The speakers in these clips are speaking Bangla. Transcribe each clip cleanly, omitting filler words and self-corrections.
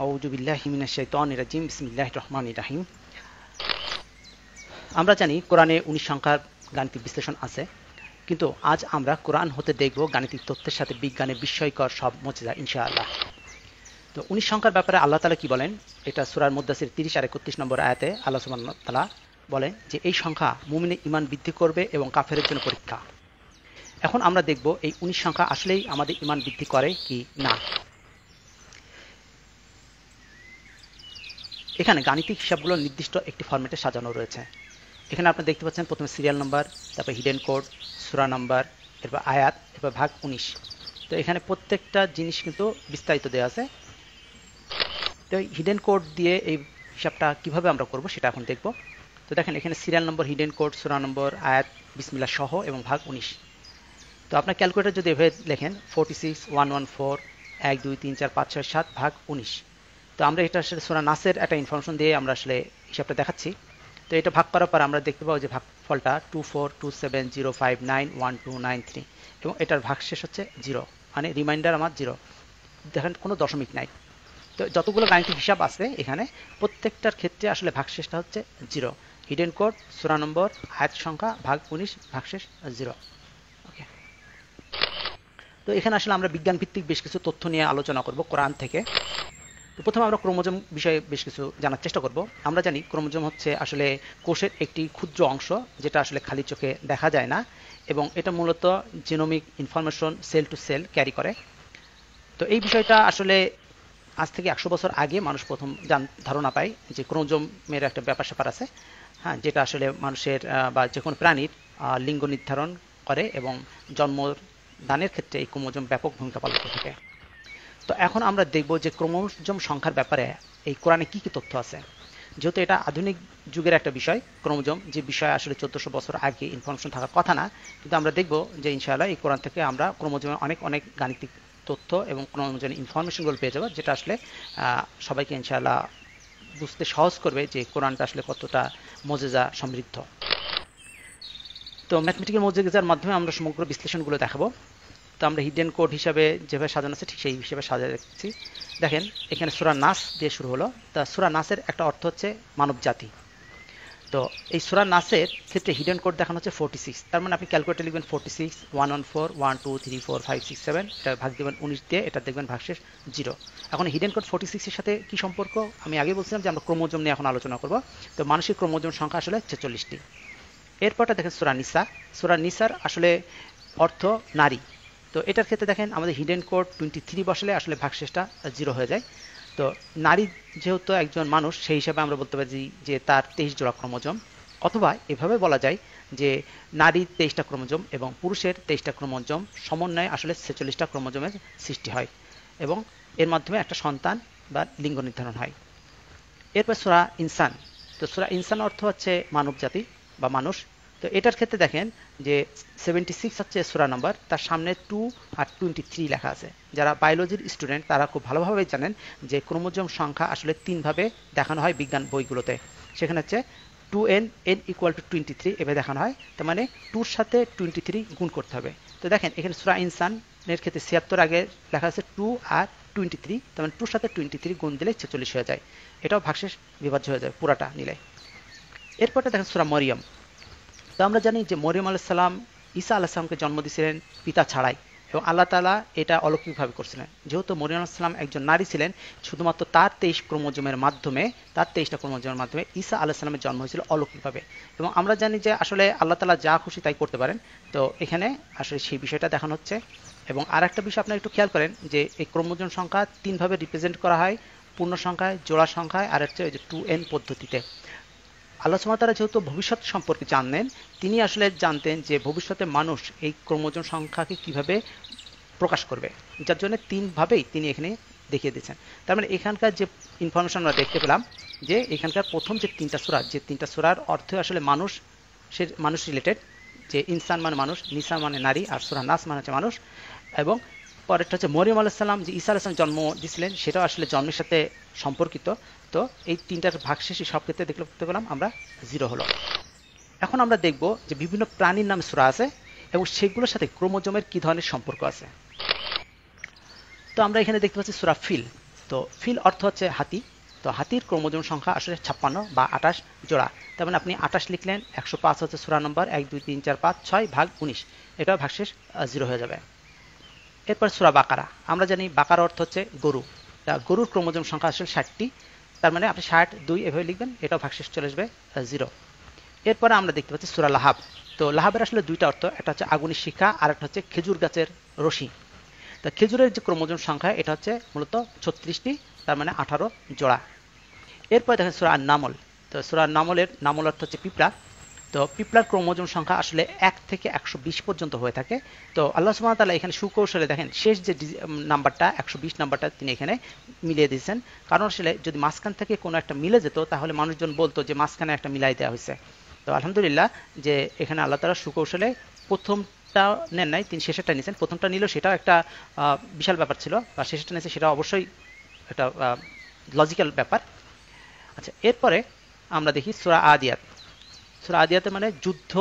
আউযু বিল্লাহি মিনাশ শাইতানির রাজিম বিসমিল্লাহির রহমানির রহিম। আমরা জানি কোরআনে 19 সংখ্যার গাণিতিক বিশ্লেষণ আছে, কিন্তু আজ আমরা কোরআন হতে দেখব গাণিতিক তথ্যের সাথে বিজ্ঞানের বিস্ময়কর সব মুজিজা ইনশাআল্লাহ। তো 19 সংখ্যার ব্যাপারে আল্লাহ তাআলা কি বলেন, এটা সূরার মুদ্দাসির 30 আর 31 নম্বর আয়াতে আল্লাহ সুবহানাহু ওয়া তাআলা বলেন যে এই সংখ্যা মুমিনের ঈমান বৃদ্ধি করবে এবং কাফেরের জন্য পরীক্ষা। এখন আমরা দেখব এই 19 সংখ্যা আসলেই আমাদের ঈমান বৃদ্ধি করে কি না। এখানে গাণিতিক হিসাবগুলো নির্দিষ্ট একটি ফরম্যাটে সাজানো রয়েছে। এখানে আপনি দেখতে পাচ্ছেন প্রথমে সিরিয়াল নাম্বার, তারপর হিডেন কোড, সূরা নাম্বার, এরপর আয়াত, এরপর ভাগ 19। তো এখানে প্রত্যেকটা জিনিস কিন্তু বিস্তারিত দেওয়া আছে। তো হিডেন কোড দিয়ে এই হিসাবটা কিভাবে আমরা করব সেটা এখন দেখব। তো দেখেন এখানে সিরিয়াল নম্বর, হিডেন কোড, সূরা নম্বর, আয়াত, বিসমিল্লাহ সহ এবং ভাগ 19। তো আপনার ক্যালকুলেটর যদি এভাবে লেখেন 46 114 1 2 3 4 5 6 7 ভাগ 19। তো আমরা এটা আসলে সূরা নাসের একটা ইনফরমেশন দিয়ে আমরা আসলে হিসাবটা দেখাচ্ছি। তো এটা ভাগ করার পর আমরা দেখতে পাবো যে ভাগফলটা 2427059129 এবং এটার ভাগশেষ হচ্ছে 0, মানে রিমাইন্ডার আমার 0। দেখেন কোনো দশমিক নাই। তো যতগুলো গাণিতিক হিসাব আছে এখানে প্রত্যেকটার ক্ষেত্রে আসলে ভাগশেষটা হচ্ছে 0। হিডেন কোড, সূরা নম্বর, আয়াত সংখ্যা, ভাগ 19, ভাগশেষ 0। ওকে। তো এখানে আসলে আমরা বিজ্ঞান ভিত্তিক বেশ কিছু তথ্য নিয়ে আলোচনা করব কোরআন থেকে। তো প্রথমে আমরা ক্রোমোজোম বিষয়ে বেশ কিছু জানার চেষ্টা করব। আমরা জানি ক্রোমোজোম হচ্ছে আসলে কোষের একটি ক্ষুদ্র অংশ, যেটা আসলে খালি চোখে দেখা যায় না, এবং এটা মূলত genomic information cell to cell carry করে। তো এই বিষয়টা আসলে আজ থেকে 100 বছর আগে মানুষ প্রথম ধারণা পায় যে ক্রোমোজোমের একটা ব্যাপার স্যাপার আছে, হ্যাঁ, যেটা আসলে মানুষের বা যে কোনো প্রাণীর লিঙ্গ নির্ধারণ করে এবং জন্মদানের ক্ষেত্রে এই ক্রোমোজোম ব্যাপক ভূমিকা পালন করে থাকে। তো এখন আমরা দেখব যে ক্রোমোজোম সংখ্যার ব্যাপারে এই কোরআনে কি কি তথ্য আছে। যেহেতু এটা আধুনিক যুগের একটা বিষয়, ক্রোমোজোম যে বিষয় আসলে 1400 বছর আগে ইনফরমেশন থাকার কথা না, কিন্তু আমরা দেখব যে ইনশাআল্লাহ এই কোরআন থেকে আমরা ক্রোমোজোমের অনেক গাণিতিক তথ্য এবং ক্রোমোজোমের ইনফরমেশনগুলো পেয়ে যাব, যেটা আসলে সবাইকে ইনশাআল্লাহ বুঝতে সহজ করবে যে কোরআনটা আসলে কতটা মুজিজা সমৃদ্ধ। তো ম্যাথমেটিক্যাল মুজিজার মাধ্যমে আমরা সমগ্র বিশ্লেষণগুলো দেখাবো। তো আমরা হিডেন কোড হিসাবে যেভাবে সাজানো আছে ঠিক সেই হিসেবে সাজিয়ে রেখেছি। দেখেন এখানে সূরা নাস দিয়ে শুরু হলো। তা সূরা নাসের একটা অর্থ হচ্ছে মানব জাতি। তো এই সূরা নাসের ক্ষেত্রে হিডেন কোড দেখানো হচ্ছে 46। তার মানে আপনি ক্যালকুলেটর লিখবেন 46 114 1 2 3 4 5 6 7, এটা ভাগ দেবেন 19 দিয়ে, এটা দেখবেন ভাগশেষ 0। এখন হিডেন কোড 46 এর সাথে কি সম্পর্ক? আমি আগে বলছিলাম যে আমরা ক্রোমোজোম নিয়ে এখন আলোচনা করব। তো মানুষের ক্রোমোজোম সংখ্যা আসলে 46টি। এরপরটা দেখেন সূরা নিসা। সূরা নিসার আসলে অর্থ নারী। তো এটার ক্ষেত্রে দেখেন আমাদের হিডেন কোড 23 বসালে আসলে ভাগশেষটা 0 হয়ে যায়। তো নারী যেহেতু একজন মানুষ, সেই হিসাবে আমরা বলতে পারি যে তার 23 জোড়া ক্রোমোজোম, অথবা এভাবে বলা যায় যে নারীর 23টা ক্রোমোজোম এবং পুরুষের 23টা ক্রোমোজোম সমন্বয়ে আসলে 46টা ক্রোমোজোমের সৃষ্টি হয় এবং এর মাধ্যমে একটা সন্তান বা লিঙ্গ নির্ধারণ হয়। এরপর সূরা ইনসান। তো সূরা ইনসান অর্থ হচ্ছে মানব জাতি বা মানুষ। তো এটার ক্ষেত্রে দেখেন যে 76 হচ্ছে সূরা নাম্বার, তার সামনে 2 আর 23 লেখা আছে। যারা বায়োলজির স্টুডেন্ট তারা খুব ভালোভাবে জানেন যে ক্রোমোজোম সংখ্যা আসলে 3 ভাবে দেখানো হয় বিজ্ঞান বইগুলোতে। সেখানে হচ্ছে 2n n = 23 এভাবে দেখানো হয়। তার মানে 2 এর সাথে 23 গুণ করতে হবে। তো দেখেন এখানে সূরা ইনসানের ক্ষেত্রে 76 আগে লেখা আছে 2 আর 23, তার মানে 2 এর সাথে 23 গুণ দিলে 46 হয়ে যায়। এটাও ভাগশেষ বিভাজ্য হয়ে যায় পুরাটা নিলে। এরপরটা দেখেন সূরা মরিয়ম। তো আমরা জানি যে মরিয়ম আলাইহিস সালাম ঈসা আলাইহিস সালামকে জন্ম দিয়েছিলেন পিতা ছাড়াই, এবং আল্লাহ তাআলা এটা অলৌকিকভাবে করছিলেন। যেহেতু মরিয়ম আলাইহিস সালাম একজন নারী ছিলেন, শুধুমাত্র তার 23 ক্রোমোজোমের মাধ্যমে, তার 23টা ক্রোমোজোমের মাধ্যমে ঈসা আলাইহিস সালামের জন্ম হয়েছিল অলৌকিকভাবে। এবং আমরা জানি যে আসলে আল্লাহ তাআলা যা খুশি তাই করতে পারেন। তো এখানে আসলে সেই বিষয়টা দেখানো হচ্ছে। এবং আরেকটা বিষয় আপনারা একটু খেয়াল করেন যে এই ক্রোমোজোম সংখ্যা 3 ভাবে রিপ্রেজেন্ট করা হয়, পূর্ণ সংখ্যায়, জোড়া সংখ্যায়, আর হচ্ছে ওই যে 2n পদ্ধতিতে। আল্লাহ সুবহানাহু ওয়া তাআলা যেহেতু ভবিষ্যৎ সম্পর্কে জানেন, তিনি আসলে জানতেন যে ভবিষ্যতে মানুষ এই ক্রোমোজোম সংখ্যাকে কিভাবে প্রকাশ করবে, যার জন্য 3 ভাবেই তিনি এখানে দেখিয়ে দিয়েছেন। তার মানে এখানকার যে ইনফরমেশন আমরা দেখতে পেলাম যে এখানকার প্রথম যে 3টা সূরা, যে 3টা সূরার অর্থ আসলে মানুষ রিলেটেড, যে ইনসান মানে মানুষ, নিসা মানে নারী, আর সূরা নাস মানে হচ্ছে মানুষ। এবং পরেরটা হচ্ছে মরিয়ম আলাইহিস সালাম যে ঈসা আলাইহিস সালাম জন্ম দিয়েছিলেন, সেটাও আসলে জন্মের সাথে সম্পর্কিত। তো এই 3টার ভাগশেষই সব ক্ষেত্রে দেখতে পেলাম আমরা 0 হলো। এখন আমরা দেখব যে বিভিন্ন প্রাণীর নামে সূরা আছে এবং সেগুলোর সাথে ক্রোমোজোমের কি ধরনের সম্পর্ক আছে। তো আমরা এখানে দেখতে পাচ্ছি সূরা ফিল। তো ফিল অর্থ হচ্ছে হাতি। তো হাতির ক্রোমোজোম সংখ্যা আসলে 56 বা 28 জোড়া। তার মানে আপনি 28 লিখলেন, 105 হচ্ছে সূরা নম্বর, 1 2 3 4 5 6 ভাগ 19, এটা ভাগশেষ 0 হয়ে যাবে। এরপর সূরা বাকারা, আমরা জানি বাকারা অর্থ হচ্ছে গরু। গরুর ক্রোমোজোম সংখ্যা আসলে 60টি, তার মানে আপনি 60 2 এভাবে লিখবেন, এটাও ভাগশেষ চলে আসবে 0। এরপরে আমরা দেখতে পাচ্ছি সূরা লাহাব। তো লাহাবের আসলে দুইটা অর্থ, একটা হচ্ছে আগুনের শিখা আর একটা হচ্ছে খেজুর গাছের রশি। তো খেজুরের যে ক্রোমোজোম সংখ্যা এটা হচ্ছে মূলত 36টি, তার মানে 18 জোড়া। এরপর দেখেন সূরা নামল। তো সূরা নামলের নামল অর্থ হচ্ছে পিঁপড়া। তো পিঁপড়ার ক্রোমোজোম সংখ্যা আসলে 1 থেকে 120 পর্যন্ত হয়ে থাকে। তো আল্লাহ সুবহানাহু ওয়া তাআলা এখানে সুকৌশলে দেখেন শেষ যে নাম্বারটা 120 নাম্বারটা তিনি এখানে মিলিয়ে দিয়েছেন, কারণ আসলে যদি মাঝখান থেকে কোনো একটা মিলে যেত তাহলে মানুষজন বলতো যে মাঝখানে একটা মিলাই দেওয়া হয়েছে। তো আলহামদুলিল্লাহ যে এখানে আল্লাহ তাআলা সুকৌশলে প্রথমটা নেন নাই, তিনি শেষেরটা নিয়েছেন। প্রথমটা নিল সেটাও একটা বিশাল ব্যাপার ছিল, বা শেষেরটা নিয়েছে সেটা অবশ্যই একটা লজিক্যাল ব্যাপার। আচ্ছা, এরপরে আমরা দেখি সূরা আদিয়াত। সূরা আদিয়াতে মানে যুদ্ধ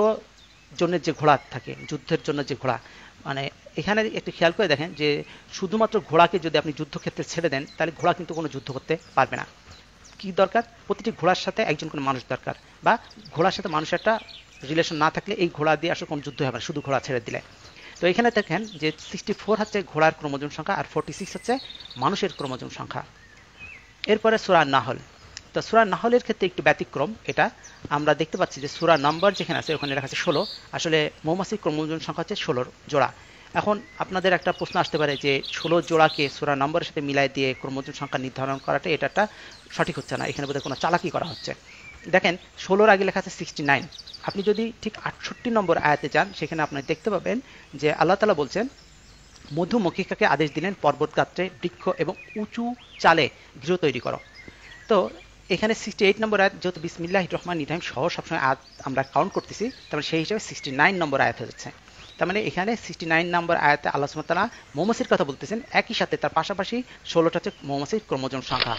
জন্য যে ঘোড়া থাকে, যুদ্ধের জন্য যে ঘোড়া, মানে এখানে একটু খেয়াল করে দেখেন যে শুধুমাত্র ঘোড়াকে যদি আপনি যুদ্ধক্ষেত্রে ছেড়ে দেন তাহলে ঘোড়া কিন্তু কোনো যুদ্ধ করতে পারবে না। কি দরকার? প্রতিটি ঘোড়ার সাথে একজন কোনো মানুষ দরকার, বা ঘোড়ার সাথে মানুষের একটা রিলেশন না থাকলে এই ঘোড়া দিয়ে আসলে কোনো যুদ্ধ হবে না, শুধু ঘোড়া ছেড়ে দিলে। তো এখানে দেখেন যে 64 হচ্ছে ঘোড়ার ক্রোমোজোম সংখ্যা আর 46 হচ্ছে মানুষের ক্রোমোজোম সংখ্যা। এরপরে সূরা নাহল। তো সূরা নাহলের ক্ষেত্রে একটু ব্যতিক্রম, এটা আমরা দেখতে পাচ্ছি যে সূরা নাম্বার যেখানে আছে ওখানে লেখা আছে 16, আসলে মৌমাছির ক্রোমোজোম সংখ্যা হচ্ছে 16 জোড়া। এখন আপনাদের একটা প্রশ্ন আসতে পারে যে 16 জোড়াকে সূরা নম্বরের সাথে মিলাই দিয়ে ক্রোমোজোম সংখ্যা নির্ধারণ করাটা এটা একটা সঠিক হচ্ছে না, এখানে বোধহয় কোনো চালাকি করা হচ্ছে। দেখেন 16-র আগে লেখা আছে 69। আপনি যদি ঠিক 68 নম্বর আয়াতে যান সেখানে আপনি দেখতে পাবেন যে আল্লাহ তাআলা বলছেন মধুমক্ষিকাকে আদেশ দিলেন পর্বত গাত্রে বৃক্ষ এবং উঁচু চালে গৃহ তৈরি করো। তো এখানে 68 নম্বর আয়াত, যেহেতু বিসমিল্লাহির রহমানির রহিম সহ সবসময় আয়াত আমরা কাউন্ট করতেছি, তারপরে সেই হিসাবে 69 নম্বর আয়াত হয়ে যাচ্ছে। তার মানে এখানে 69 নম্বর আয়াতে আল্লাহ সুবহানাহু ওয়া তাআলা মৌমাছির কথা বলতেছেন, একই সাথে তার পাশাপাশি 16টা হচ্ছে মৌমাছির ক্রোমোজোম সংখ্যা।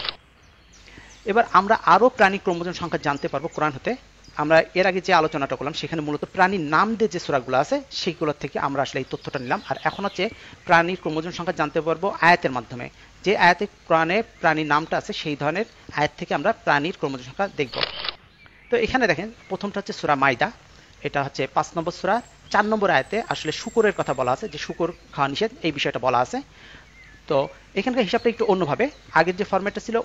এবার আমরা আরও প্রাণী ক্রোমোজোম সংখ্যা জানতে পারবো কোরআন হতে। আমরা এর আগে যে আলোচনাটা করলাম সেখানে মূলত প্রাণীর নাম দিয়ে যে সূরাগুলো আছে সেইগুলোর থেকে আমরা আসলে এই তথ্যটা নিলাম, আর এখন হচ্ছে প্রাণীর ক্রোমোজোম সংখ্যা জানতে পারবো আয়াতের মাধ্যমে। যে আয়াতে কোরআনে প্রাণীর নামটা আছে সেই ধরনের আয়াত থেকে আমরা প্রাণীর ক্রোমোজোম সংখ্যা দেখব। তো এখানে দেখেন প্রথমটা হচ্ছে সূরা মাইদা, এটা হচ্ছে 5 নম্বর সূরা, 4 নম্বর আয়াতে আসলে শূকরের কথা বলা আছে, যে শূকর খাওয়া নিষেধ এই বিষয়টা বলা আছে। তো এখানকার হিসাবটা একটু অন্যভাবে, আগের যে ফরম্যাটটা ছিল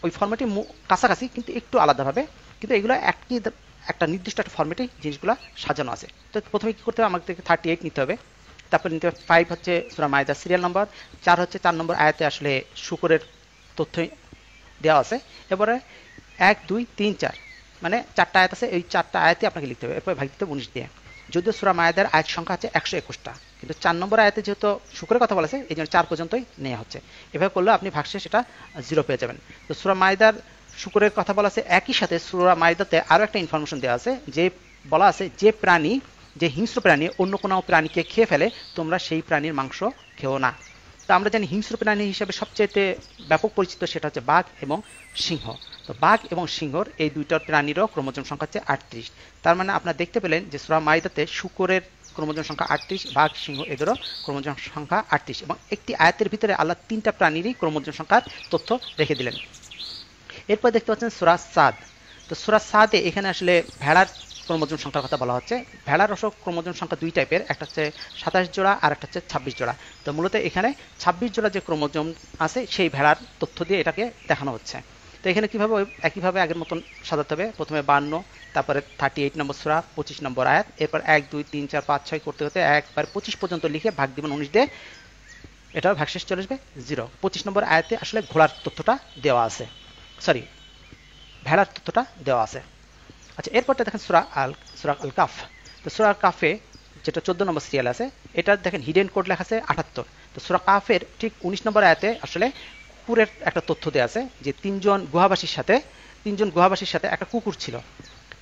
ওই ফরম্যাটে কাছাকাছি কিন্তু একটু আলাদাভাবে, কিন্তু এগুলো একটা নির্দিষ্ট একটা ফরম্যাটে জিনিসগুলো সাজানো আছে। তো প্রথমে কি করতে হবে, আমাকে 38 নিতে হবে, তারপর নিতে হবে 5 হচ্ছে সূরা মাইদা সিরিয়াল নাম্বার, 4 হচ্ছে 4 নম্বর আয়াতে আসলে শূকরের তথ্য দেওয়া আছে। এবারে 1 2 3 4 মানে 4টা আয়াত আছে, এই 4টা আয়াতে আপনাকে লিখতে হবে, এরপর ভাগ দিতে হবে 19 দিয়ে। যদিও সূরা মাইদার আয়াত সংখ্যা আছে 121টা, কিন্তু 4 নম্বর আয়াতে যেহেতু শূকরের কথা বলেছে এই জন্য 4 পর্যন্তই নেওয়া হচ্ছে। এভাবে করলে আপনি ভাগশেষ সেটা 0 পেয়ে যাবেন। তো সূরা মাইদার শূকরের কথা বলা আছে, একই সাথে সূরা মাইদাতে আরও একটা ইনফরমেশন দেওয়া আছে, যে বলা আছে যে প্রাণী, যে হিংস্র প্রাণী অন্য কোনো প্রাণীকে খেয়ে ফেলে তোমরা সেই প্রাণীর মাংস খেও না। তো আমরা জানি হিংস্র প্রাণী হিসেবে সবচেয়ে ব্যাপক পরিচিত সেটা হচ্ছে বাঘ এবং সিংহ। তো বাঘ এবং সিংহর এই দুইটার প্রাণীরও ক্রোমোজোম সংখ্যা হচ্ছে 38। তার মানে আপনারা দেখতে পেলেন যে সূরা মাইদাতে শূকরের ক্রোমোজোম সংখ্যা 38, বাঘ সিংহ এদেরও ক্রোমোজোম সংখ্যা 38, এবং একটি আয়াতের ভিতরে আল্লাহ 3টা প্রাণীরই ক্রোমোজোম সংখ্যার তথ্য রেখে দিলেন। এরপর দেখতে পাচ্ছেন সূরা সাদ। তো সূরা সাদে এখানে আসলে ভেড়ার ক্রোমোজোম সংখ্যার কথা বলা হচ্ছে। ভেড়ার অবশ্য ক্রোমোজোম সংখ্যা দুই টাইপের, একটা হচ্ছে 27 জোড়া আর একটা হচ্ছে 26 জোড়া। তো মূলত এখানে 26 জোড়া যে ক্রোমোজোম আছে সেই ভেড়ার তথ্য দিয়ে এটাকে দেখানো হচ্ছে। তো এখানে কিভাবে, একইভাবে আগের মতন সাজাতে হবে, প্রথমে 52, তারপরে 38 নম্বর সূরা 25 নম্বর আয়াত, এরপর 1 2 3 4 5 6 করতে হতে একবার 25 পর্যন্ত লিখে ভাগ দিবেন 19 দিয়ে, এটার ভাগশেষ চলে আসবে 0। 25 নম্বর আয়াতে আসলে ঘোড়ার তথ্যটা দেওয়া আছে, সরি ভেড়ার তথ্যটা দেওয়া আছে। আচ্ছা, এরপরটা দেখেন সূরা আল কাফ। তো সূরা কাফে যেটা 14 নম্বর সিরিয়াল আছে, এটা দেখেন হিডেন কোড লেখা আছে 78। তো সূরা কাফের ঠিক 19 নম্বর আয়াতে আসলে কুকুরের একটা তথ্য দেওয়া আছে, যে তিনজন গুহাবাসীর সাথে একটা কুকুর ছিল।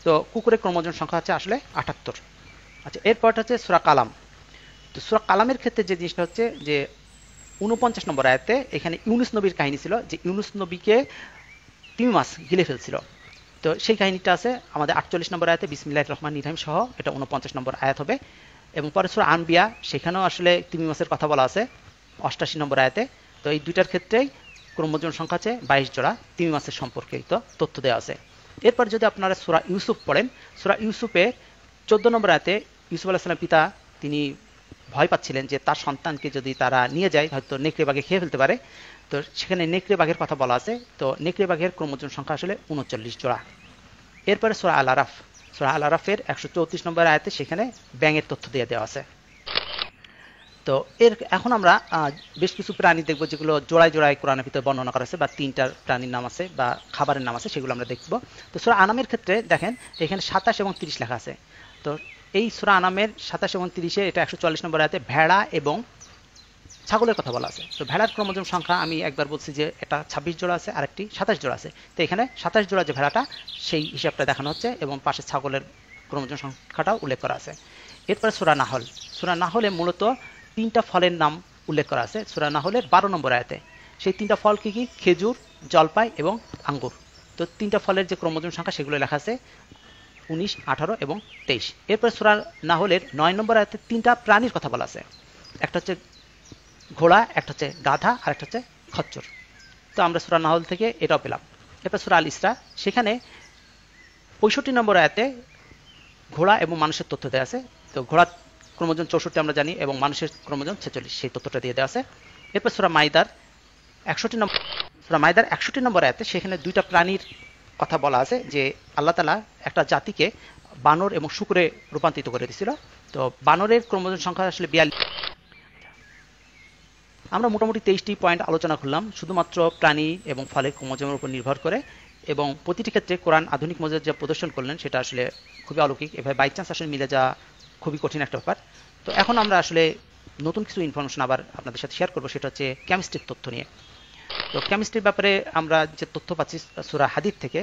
তো কুকুরের ক্রোমোজোম সংখ্যা হচ্ছে আসলে 78। আচ্ছা, এরপরটা হচ্ছে সূরা কালাম। তো সূরা কালামের ক্ষেত্রে যে জিনিসটা হচ্ছে যে 49 নম্বর আয়াতে এখানে ইউনুস নবীর কাহিনী ছিল, যে ইউনুস নবীকে তিমি মাছ গিলে ফেলছিল। তো সেই কাহিনীটা আছে আমাদের 48 নম্বর আয়াতে বিসমিল্লাহির রহমানির রহিম সহ, এটা 49 নম্বর আয়াত হবে। এবং পরে সূরা আনবিয়া, সেখানেও আসলে তিমি মাছের কথা বলা আছে 88 নম্বর আয়াতে। তো এই দুইটার ক্ষেত্রেই ক্রোমোজোম সংখ্যা আছে 22 জোড়া, তিমিমাসের সম্পর্কিত তথ্য দেওয়া আছে। এরপর যদি আপনারা সূরা ইউসুফ পড়েন, সূরা ইউসুফে 14 নম্বর আয়াতে ইউসুফ আলাইহিস সালামের পিতা তিনি ভয় পাচ্ছিলেন যে তার সন্তানকে যদি তারা নিয়ে যায় হয়তো নেকড়ে বাঘে খেয়ে ফেলতে পারে। তো সেখানে নেকড়ে বাঘের কথা বলা আছে। তো নেকড়ে বাঘের ক্রোমোজোম সংখ্যা আসলে 39 জোড়া। এরপরে সূরা আল আরাফ, সূরা আল আরাফের 134 নম্বর আয়াতে সেখানে ব্যাঙের তথ্য দিয়ে দেওয়া আছে। তো এখন আমরা বেশ কিছু প্রাণী দেখব যেগুলো জোড়ায় জোড়ায় কোরআনের ভিতরে বর্ণনা করা আছে বা 3টা প্রাণীর নাম আছে বা খাবারের নাম আছে, সেগুলো আমরা দেখব। তো সূরা আনামের ক্ষেত্রে দেখেন এখানে 27 এবং 30 লেখা আছে। তো এই সূরা আনামের 27 এবং 30-এ এটা 144 নম্বর আয়াতে ভেড়া এবং ছাগলের কথা বলা আছে। তো ভেড়ার ক্রোমোজোম সংখ্যা আমি একবার বলছি যে এটা 26 জোড়া আছে, আরেকটি 27 জোড়া আছে। তো এখানে 27 জোড়া যে ভেড়াটা সেই হিসাবটা দেখানো হচ্ছে এবং পাশে ছাগলের ক্রোমোজোম সংখ্যাটাও উল্লেখ করা আছে। এরপরে সূরা নাহল, সূরা নাহলে মূলত 3টা ফলের নাম উল্লেখ করা আছে সূরা নাহলের 12 নম্বর আয়াতে। সেই 3টা ফল কি কি? খেজুর, জলপাই এবং আঙ্গুর। তো 3টা ফলের যে ক্রোমোজোম সংখ্যা সেগুলো লেখা আছে 19, 18 এবং 23। এরপর সূরা নাহলের 9 নম্বর আয়াতে 3টা প্রাণীর কথা বলা আছে। একটা হচ্ছে ঘোড়া, একটা হচ্ছে গাধা, আর একটা হচ্ছে খচ্চর। তো আমরা সূরা নাহল থেকে এটাও পেলাম। এরপর সূরা আল ইসরা, সেখানে 65 নম্বর আয়াতে ঘোড়া এবং মানুষের তথ্য দেওয়া আছে। তো ঘোড়ার ক্রোমোজোম 64 আমরা জানি এবং মানুষের ক্রোমোজোম 46, সেই তথ্যটা দিয়ে দেওয়া আছে। এরপর সূরা মাইদার 61 নম্বর আয়াতে সেখানে 2টা প্রাণীর কথা বলা আছে যে আল্লাহ তাআলা একটা জাতিকে বানর এবং শূকরে রূপান্তরিত করে দিয়েছিল। তো বানরের ক্রোমোজোম সংখ্যা আসলে 42। আমরা মোটামুটি 23টি পয়েন্ট আলোচনা করলাম শুধুমাত্র প্রাণী এবং ফলের ক্রোমোজোমের উপর নির্ভর করে, এবং প্রতিটি ক্ষেত্রে কোরআন আধুনিক মজা যা প্রদর্শন করলেন সেটা আসলে খুবই অলৌকিক। এভাবে বাই চান্স আসলে মিলে যাওয়া খুবই কঠিন একটা ব্যাপার। তো এখন আমরা আসলে নতুন কিছু ইনফরমেশন আবার আপনাদের সাথে শেয়ার করবো, সেটা হচ্ছে কেমিস্ট্রির তথ্য নিয়ে। তো কেমিস্ট্রির ব্যাপারে আমরা যে তথ্য পাচ্ছি সূরা হাদিদ থেকে,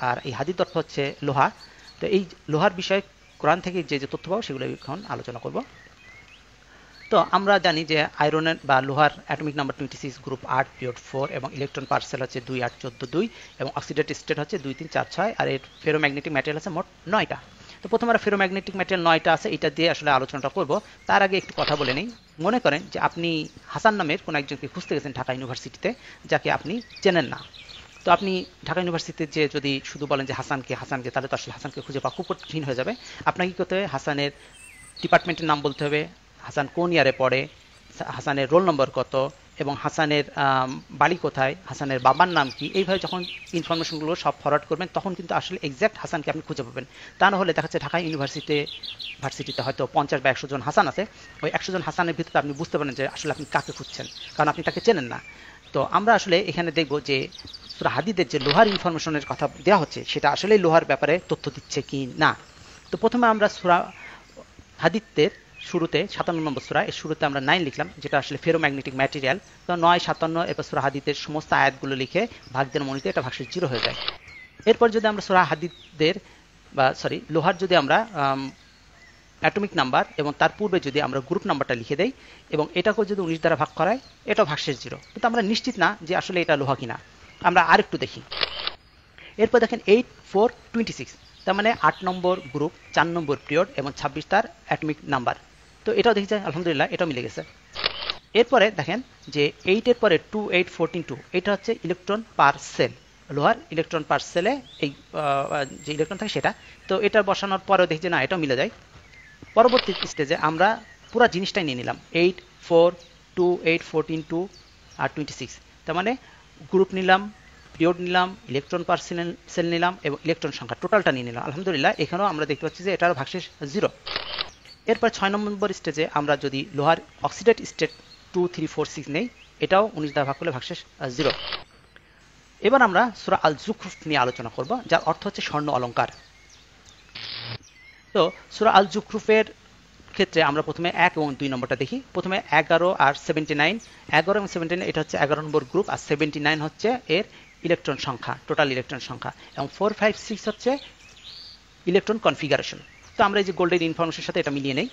আর এই হাদিদ অর্থ হচ্ছে লোহা। তো এই লোহার বিষয়ে কোরআন থেকে যে যে তথ্য পাবো সেগুলো এখন আলোচনা করব। তো আমরা জানি যে আয়রনের বা লোহার অ্যাটমিক নাম্বার 26, গ্রুপ 8, পিরিয়ড 4 এবং ইলেকট্রন পার্সেল হচ্ছে 2, 8, 14, 2 এবং অক্সিডেটিভ স্টেট হচ্ছে 2, 3, 4, 6, আর এর ফেরোম্যাগনেটিক ম্যাটেরিয়াল আছে মোট 9টা। তো প্রথমে আমরা ফেরোম্যাগনেটিক ম্যাটেরিয়াল 9টা আছে এটা দিয়ে আসলে আলোচনাটা করব। তার আগে একটু কথা বলে নেই। মনে করেন যে আপনি হাসান নামের কোনো একজনকে খুঁজতে গেছেন ঢাকা ইউনিভার্সিটিতে, যাকে আপনি চেনেন না। তো আপনি ঢাকা ইউনিভার্সিটিতে যে যদি শুধু বলেন যে হাসানকে, তাহলে তো আসলে হাসানকে খুঁজে পাওয়া খুব কঠিন হয়ে যাবে। আপনাকে কি করতে হবে? হাসানের ডিপার্টমেন্টের নাম বলতে হবে, হাসান কোন ইয়ারে পড়ে, হাসানের রোল নম্বর কত, এবং হাসানের বাড়ি কোথায়, হাসানের বাবার নাম কি। এইভাবে যখন ইনফরমেশনগুলো সব ফরওয়ার্ড করবেন তখন কিন্তু আসলে এক্স্যাক্ট হাসানকে আপনি খুঁজে পাবেন। তা না হলে দেখা যাচ্ছে ঢাকা ইউনিভার্সিটিতে হয়তো 50 বা 100 জন হাসান আছে, ওই 100 জন হাসানের ভিতরে আপনি বুঝতে পারেন যে আসলে আপনি কাকে খুঁজছেন, কারণ আপনি তাকে চেনেন না। তো আমরা আসলে এখানে দেখব যে সূরা হাদিদের যে লোহার ইনফরমেশনের কথা দেওয়া হচ্ছে সেটা আসলে লোহার ব্যাপারে তথ্য দিচ্ছে কি না। তো প্রথমে আমরা সূরা হাদিদের শুরুতে 57 নম্বর সূরা, এর শুরুতে আমরা 9 লিখলাম, যেটা আসলে ফেরোম্যাগনেটিক ম্যাটেরিয়াল। তো 9, 57 এরপর সূরা হাদিদের সমস্ত আয়াতগুলো লিখে ভাগদের মনিতে এটা ভাগশেষ 0 হয়ে যায়। এরপর যদি আমরা সূরা হাদিদের লোহার যদি আমরা অ্যাটমিক নাম্বার এবং তার পূর্বে যদি আমরা গ্রুপ নাম্বারটা লিখে দেই এবং এটাকেও যদি 19 দ্বারা ভাগ করায়, এটাও ভাগশেষ 0। কিন্তু আমরা নিশ্চিত না যে আসলে এটা লোহা কিনা। আমরা আরেকটু দেখি। এরপর দেখেন 8, 4, 26, তার মানে 8 নম্বর গ্রুপ, 4 নম্বর পিরিয়ড এবং 26 তার অ্যাটমিক নাম্বার। তো এটাও দেখি যায়, আলহামদুলিল্লাহ এটাও মিলে গেছে। এরপরে দেখেন যে 8 এর পরে 2, 8, 14, 2, এটা হচ্ছে ইলেকট্রন পার সেল। লোহার ইলেকট্রন পার সেলে এই যে ইলেকট্রন থাকে সেটা। তো এটা বসানোর পরেও দেখি যে না, এটাও মিলে যায়। পরবর্তী স্টেজে আমরা পুরো জিনিসটাই নিয়ে নিলাম, 8, 4, 2, 8, 14, 2 আর 26। তার মানে গ্রুপ নিলাম, পিরিয়ড নিলাম, ইলেকট্রন পার সেল নিলাম এবং ইলেকট্রন সংখ্যা টোটালটা নিয়ে নিলাম। আলহামদুলিল্লাহ এখানেও আমরা দেখতে পাচ্ছি যে এটারও ভাগশেষ 0। এরপর 6 নম্বর স্টেজে আমরা যদি লোহার অক্সিডেট স্টেট 2, 3, 4, 6 নেই, এটাও 19 দ্বারা ভাগ করলে ভাগশেষ 0। এবার আমরা সূরা আল জুখরুফ নিয়ে আলোচনা করব, যার অর্থ হচ্ছে স্বর্ণ অলংকার। তো সূরা আল জুখরুফের ক্ষেত্রে আমরা প্রথমে 1 এবং 2 নম্বরটা দেখি। প্রথমে 11 আর 79, 11 এবং 79 এটা হচ্ছে 11 নম্বর গ্রুপ, আর 79 হচ্ছে এর ইলেকট্রন সংখ্যা, টোটাল ইলেকট্রন সংখ্যা, এবং 4, 5, 6 হচ্ছে ইলেকট্রন কনফিগারেশন। তো আমরা এই যে গোল্ডেন ইনফরমেশনের সাথে এটা মিলিয়ে নেই।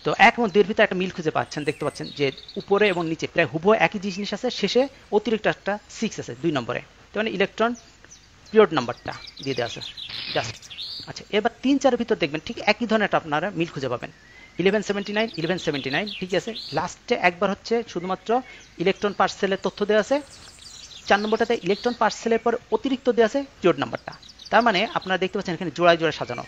তো 1 এবং 2 এর ভিতরে একটা মিল খুঁজে পাচ্ছেন, দেখতে পাচ্ছেন যে উপরে এবং নিচে প্রায় হুবহু একই জিনিস আছে, শেষে অতিরিক্ত একটা 6 আছে 2 নম্বরে। তো মানে ইলেকট্রন পিরিয়ড নাম্বারটা দিয়ে দেওয়া আছে জাস্ট। আচ্ছা, এবার 3, 4 এর ভিতর দেখবেন ঠিক একই ধরনের একটা আপনারা মিল খুঁজে পাবেন, 1179, 1179 ঠিক আছে। লাস্টে একবার হচ্ছে শুধুমাত্র ইলেকট্রন পার সেলের তথ্য দেওয়া আছে, 4 নম্বরটাতে ইলেকট্রন পার সেলের পর অতিরিক্ত দেওয়া আছে পিরিয়ড নাম্বারটা। তার মানে আপনারা দেখতে পাচ্ছেন এখানে জোড়ায় জোড়ায় সাজানো।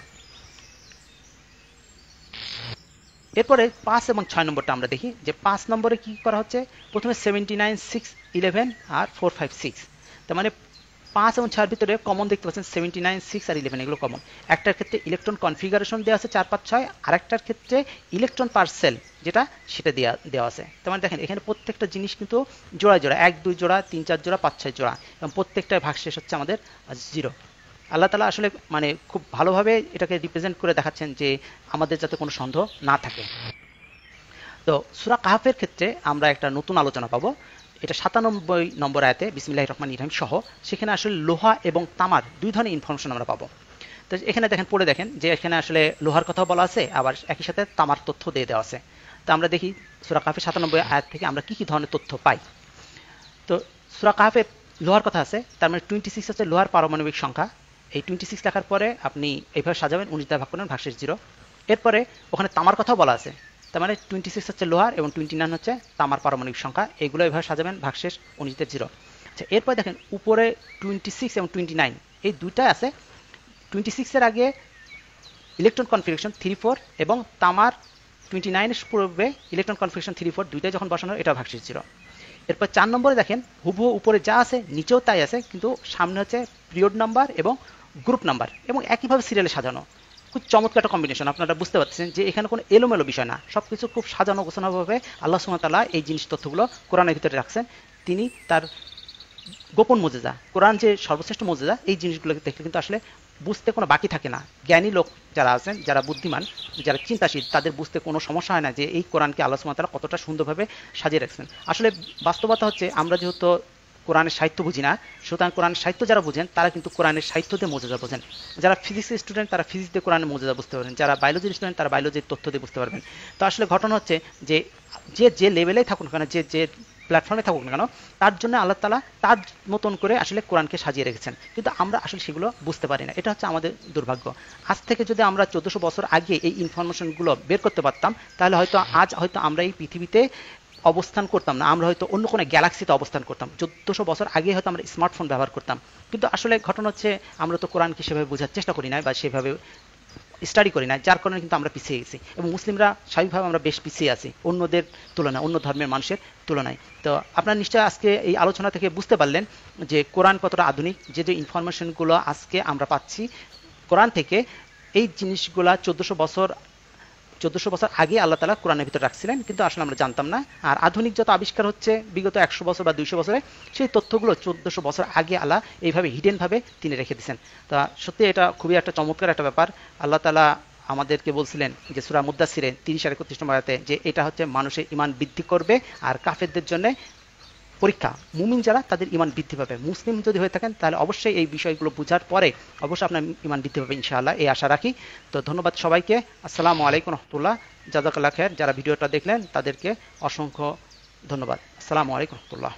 এরপরে 5 এবং 6 নম্বরটা আমরা দেখি যে 5 নম্বরে কি করা হচ্ছে, প্রথমে 79 6 11 আর 4 5 6। তার মানে 5 এবং 6 এর ভিতরে কমন দেখতে পাচ্ছেন 79 6 আর 11 এগুলো কমন। একটার ক্ষেত্রে ইলেকট্রন কনফিগারেশন দেওয়া আছে 4 5 6, আরেকটার ক্ষেত্রে ইলেকট্রন পার সেল যেটা সেটা দেওয়া আছে। তার মানে দেখেন এখানে প্রত্যেকটা জিনিস কিন্তু জোড়া জোড়া, 1 2 জোড়া 3 4 জোড়া 5 6 জোড়া, এবং প্রত্যেকটার ভাগশেষ হচ্ছে আমাদের 0। আল্লাহ তাআলা আসলে মানে খুব ভালোভাবে এটাকে রিপ্রেজেন্ট করে দেখাচ্ছেন যে আমাদের যাতে কোনো সন্দেহ না থাকে। তো সূরা কাহফের ক্ষেত্রে আমরা একটা নতুন আলোচনা পাবো, এটা 97 নম্বর আয়াতে বিসমিল্লাহির রহমানির রহিম সহ, সেখানে আসলে লোহা এবং তামার দুই ধরনের ইনফরমেশন আমরা পাবো। তো এখানে দেখেন, পড়ে দেখেন যে এখানে আসলে লোহার কথাও বলা আছে, আবার একই সাথে তামার তথ্য দিয়ে দেওয়া আছে। তো আমরা দেখি সূরা কাহফের 97 আয়াত থেকে আমরা কি কি ধরনের তথ্য পাই। তো সূরা কাহফে লোহার কথা আছে, তার মানে 26 হচ্ছে লোহার পারমাণবিক সংখ্যা। এই 26 লেখার পরে আপনি এইভাবে সাজাবেন, 19 দ্বারা ভাগ করবেন, ভাগশেষ 0। এরপরে ওখানে তামার কথাও বলা আছে, তার মানে 26 হচ্ছে লোহার এবং 29 হচ্ছে তামার পারমাণবিক সংখ্যা, এগুলো এইভাবে সাজাবেন, ভাগশেষ 19 0। আচ্ছা, এরপর দেখেন উপরে 26 এবং 29 এই দুইটাই আছে। 26 এর আগে ইলেকট্রন কনফিগারেশন 3 4 এবং তামার 29 এর পূর্বে ইলেকট্রন কনফিগারেশন 3 4 দুইটাই যখন বসানো, এটা ভাগশেষ 0। এরপর 4 নম্বরে দেখেন হুবহু উপরে যা আছে নিচেও তাই আছে, কিন্তু সামনে হচ্ছে পিরিয়ড নাম্বার এবং গ্রুপ নাম্বার, এবং একইভাবে সিরিয়ালে সাজানো। খুব চমৎকার একটা কম্বিনেশন। আপনারা বুঝতে পারছেন যে এখানে কোনো এলোমেলো বিষয় না, সবকিছু খুব সাজানো গোছানোভাবে আল্লাহ সুবহানাহু ওয়া তাআলা এই জিনিস তথ্যগুলো কোরআনের ভিতরে রাখছেন। তিনি তার গোপন মুজিজা, কোরআন যে সর্বশ্রেষ্ঠ মুজিজা, এই জিনিসগুলোকে দেখলে কিন্তু আসলে বুঝতে কোনো বাকি থাকে না। জ্ঞানী লোক যারা আছেন, যারা বুদ্ধিমান, যারা চিন্তাশীল, তাদের বুঝতে কোনো সমস্যা হয় না যে এই কোরআনকে আল্লাহ সুবহানাহু ওয়া তাআলা কতটা সুন্দরভাবে সাজিয়ে রাখছেন। আসলে বাস্তবতা হচ্ছে আমরা যেহেতু কোরআনের সাহিত্য বুঝি না, সুতরাং কোরআনের সাহিত্য যারা বুঝেন তারা কিন্তু কোরআনের সাহিত্য দিয়ে মজেজা বোঝেন। যারা ফিজিক্সের স্টুডেন্ট তারা ফিজিক্স দিয়ে কোরআনের মজেজা বুঝতে পারবেন, যারা বায়োলজির স্টুডেন্ট তারা বায়োলজির তথ্য দিয়ে বুঝতে পারবেন। তো আসলে ঘটনা হচ্ছে যে যে লেভেলেই থাকুন না কেন, যে প্ল্যাটফর্মে থাকুক না কেন, তার জন্য আল্লাহ তাআলা তার মতন করে আসলে কোরআনকে সাজিয়ে রেখেছেন, কিন্তু আমরা আসলে সেগুলো বুঝতে পারি না। এটা হচ্ছে আমাদের দুর্ভাগ্য। আজ থেকে যদি আমরা 1400 বছর আগে এই ইনফরমেশনগুলো বের করতে পারতাম, তাহলে হয়তো আজ হয়তো আমরা এই পৃথিবীতে অবস্থান করতাম না, আমরা হয়তো অন্য কোনো গ্যালাক্সিতে অবস্থান করতাম। 1400 বছর আগে হয়তো আমরা স্মার্টফোন ব্যবহার করতাম। কিন্তু আসলে ঘটনা হচ্ছে আমরা তো কোরআনকে সেভাবে বোঝার চেষ্টা করি না, বা সেভাবে স্টাডি করি না, যার কারণে কিন্তু আমরা পিছিয়ে গেছি, এবং মুসলিমরা স্বাভাবিকভাবে আমরা বেশ পিছিয়ে আছি অন্যদের তুলনায়, অন্য ধর্মের মানুষের তুলনায়। তো আপনারা নিশ্চয়ই আজকে এই আলোচনা থেকে বুঝতে পারলেন যে কোরআন কতটা আধুনিক। যে ইনফরমেশনগুলো আজকে আমরা পাচ্ছি কোরআন থেকে, এই জিনিসগুলা 1400 বছর আগে আল্লাহ তাআলা কোরআনের ভিতরে রাখছিলেন, কিন্তু আসলে আমরা জানতাম না। আর আধুনিক যত আবিষ্কার হচ্ছে বিগত 100 বছর বা 200 বছরে, সেই তথ্যগুলো 1400 বছর আগে আল্লাহ এইভাবে হিডেনভাবে তিনি রেখে দিয়েছেন। তা সত্যি এটা খুবই একটা চমৎকার একটা ব্যাপার। আল্লাহ তাআলা আমাদেরকে বলছিলেন যে সূরা মুদ্দাসসিরে 30 আর 31 নম্বর আয়াতে, যে এটা হচ্ছে মানুষের ঈমান বৃদ্ধি করবে আর কাফেরদের জন্য পরীক্ষা। মুমিন যারা, তাদের ঈমান বৃদ্ধি পাবে। মুসলিম যদি হয়ে থাকেন তাহলে অবশ্যই এই বিষয়গুলো বোঝার পরে অবশ্যই আপনার ঈমান বৃদ্ধি পাবে ইনশাআল্লাহ, এই আশা রাখি। তো ধন্যবাদ সবাইকে। আসসালামু আলাইকুম রহমতুল্লাহ। জাযাকাল্লাহ খায়ের। যারা ভিডিওটা দেখলেন তাদেরকে অসংখ্য ধন্যবাদ। আসসালামু আলাইকুম রহমতুল্লাহ।